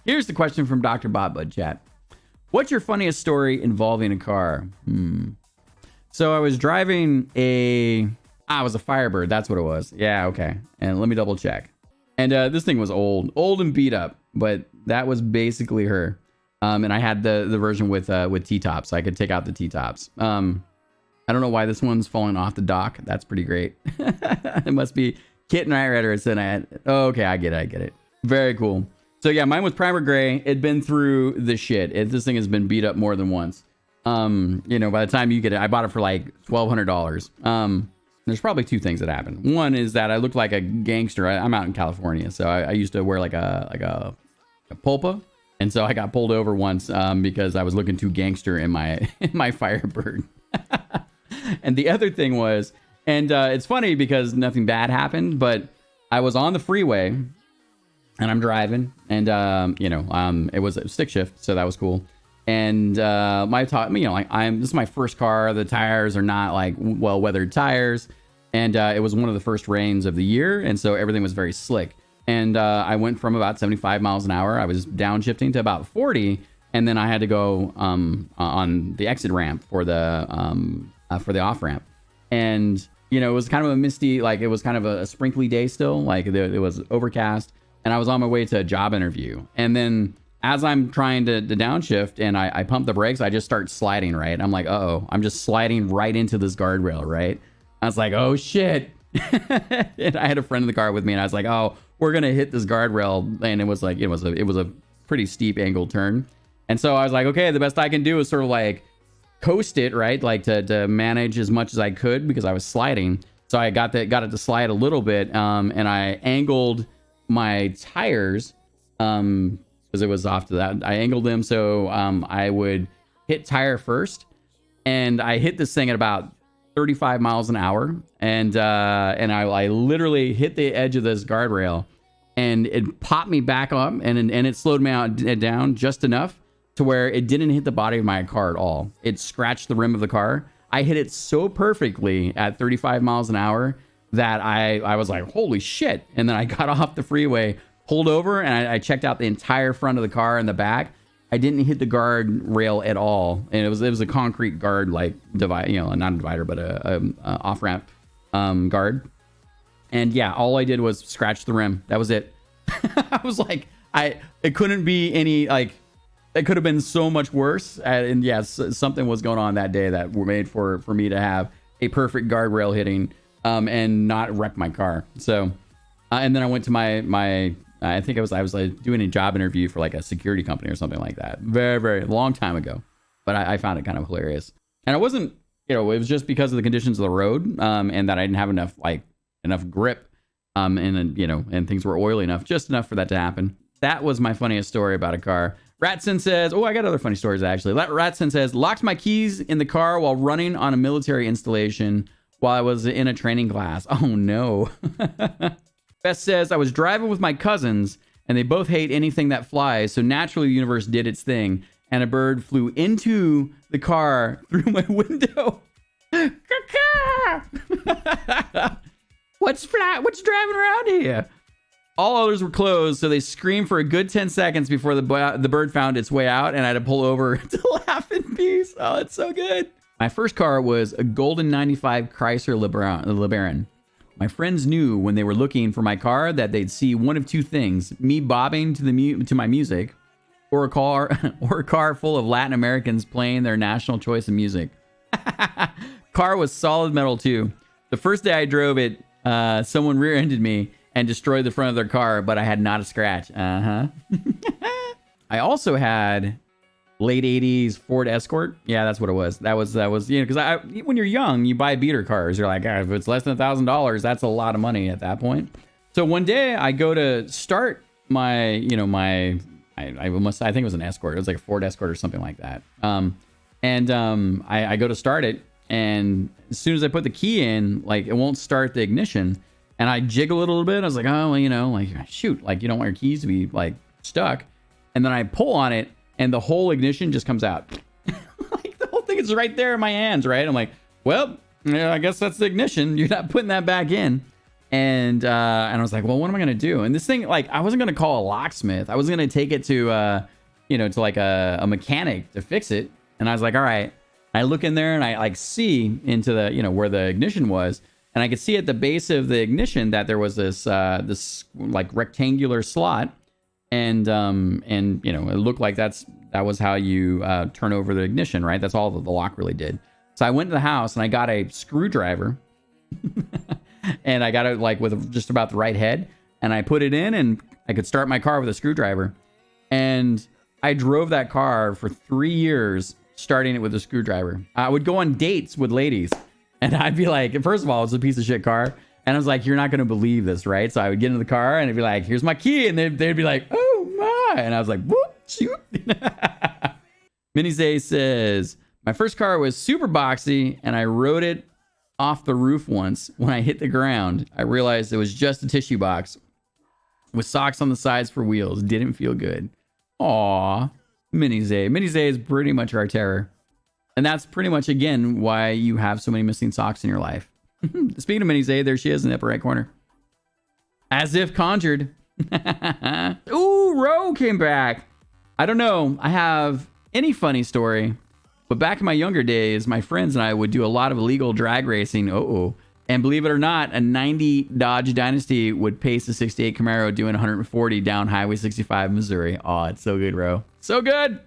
Here's the question from DrBotBud chat. What's your funniest story involving a car? So I was driving it was a Firebird. That's what it was. Yeah, okay. And let me double check. And this thing was old and beat up, but that was basically her. And I had the version with T-tops, so I could take out the T-tops. I don't know why this one's falling off the dock. That's pretty great. It must be Kit Night Rider. Okay, I get it. Very cool. So yeah, mine was primer gray. It'd been through the shit. This thing has been beat up more than once. By the time you get it, I bought it for like $1,200. There's probably two things that happened. One is that I looked like a gangster. I'm out in California, so I used to wear like a polpa, and so I got pulled over once because I was looking too gangster in my Firebird. And the other thing was, and it's funny because nothing bad happened, but I was on the freeway and I'm driving, and it was a stick shift, so that was cool. And this is my first car. The tires are not like well weathered tires, and it was one of the first rains of the year, and so everything was very slick. And I went from about 75 miles an hour. I was downshifting to about 40, and then I had to go on the exit ramp for the off ramp. And it was kind of a misty, like it was kind of a sprinkly day still, like it was overcast, and I was on my way to a job interview. And then as I'm trying to downshift and I pump the brakes, I just start sliding, right? I'm like, I'm just sliding right into this guardrail, right? I was like, oh shit. And I had a friend in the car with me, and I was like, we're gonna hit this guardrail. And it was a pretty steep angled turn. And so I was like, okay, the best I can do is sort of like coast it, right? Like to manage as much as I could because I was sliding. So I got it to slide a little bit, and I angled my tires because it was off to that. I angled them so I would hit tire first, and I hit this thing at about 35 miles an hour, and I literally hit the edge of this guardrail, and it popped me back up, and it slowed me down just enough to where it didn't hit the body of my car at all. It scratched the rim of the car. I hit it so perfectly at 35 miles an hour that I was like, holy shit. And then I got off the freeway, pulled over, and I checked out the entire front of the car and the back. I didn't hit the guard rail at all. And it was a concrete guard, like divide, not a divider, but a off-ramp guard. And yeah, all I did was scratch the rim. That was it. I was like, it couldn't be any, like, it could have been so much worse. And yes, something was going on that day that were made for me to have a perfect guardrail hitting and not wreck my car. So, and then I went to my I think I was like doing a job interview for like a security company or something like that. Very, very long time ago. But I found it kind of hilarious. And it wasn't, it was just because of the conditions of the road and that I didn't have enough grip and things were oily enough, just enough for that to happen. That was my funniest story about a car. Ratson says, I got other funny stories actually. Ratson says, locked my keys in the car while running on a military installation while I was in a training class. Oh no. Beth says, I was driving with my cousins and they both hate anything that flies. So naturally the universe did its thing and a bird flew into the car through my window. What's driving around here? All others were closed, so they screamed for a good 10 seconds before the bird found its way out, and I had to pull over to laugh in peace. Oh, it's so good. My first car was a golden 95 Chrysler LeBaron. My friends knew when they were looking for my car that they'd see one of two things: me bobbing to my music, or a car full of Latin Americans playing their national choice of music. Car was solid metal too. The first day I drove it, someone rear-ended me and destroyed the front of their car, but I had not a scratch. I also had late 80s Ford Escort. Yeah, that's what it was. That was because when you're young, you buy beater cars. You're like, if it's less than $1,000, that's a lot of money at that point. So one day I go to start my, I think it was an Escort. It was like a Ford Escort or something like that. I go to start it, and as soon as I put the key in, like, it won't start the ignition. And I jiggle it a little bit. I was like, shoot, like, you don't want your keys to be like stuck. And then I pull on it and the whole ignition just comes out. Like, the whole thing is right there in my hands, right? I'm like, well, yeah, I guess that's the ignition. You're not putting that back in. And I was like, well, what am I gonna do? And this thing, like, I wasn't gonna call a locksmith. I was gonna take it to to like a mechanic to fix it. And I was like, all right. I look in there and I like see into the, where the ignition was. And I could see at the base of the ignition that there was this this like rectangular slot. And it looked like that was how you turn over the ignition, right? That's all that the lock really did. So I went to the house and I got a screwdriver. And I got it like with just about the right head, and I put it in, and I could start my car with a screwdriver. And I drove that car for 3 years, starting it with a screwdriver. I would go on dates with ladies, and I'd be like, first of all, it's a piece of shit car. And I was like, you're not going to believe this, right? So I would get into the car, and it'd be like, here's my key. And they'd be like, oh my. And I was like, whoop, shoot. Minizay says, my first car was super boxy, and I rode it off the roof once. When I hit the ground, I realized it was just a tissue box with socks on the sides for wheels. Didn't feel good. Aw, Minizay. Minizay is pretty much our terror. And that's pretty much, again, why you have so many missing socks in your life. Speaking of Minizay, there she is in the upper right corner. As if conjured. Ooh, Ro came back. I don't know. I have any funny story. But back in my younger days, my friends and I would do a lot of illegal drag racing. And believe it or not, a 90 Dodge Dynasty would pace a 68 Camaro doing 140 down Highway 65, Missouri. Oh, it's so good, bro. So good.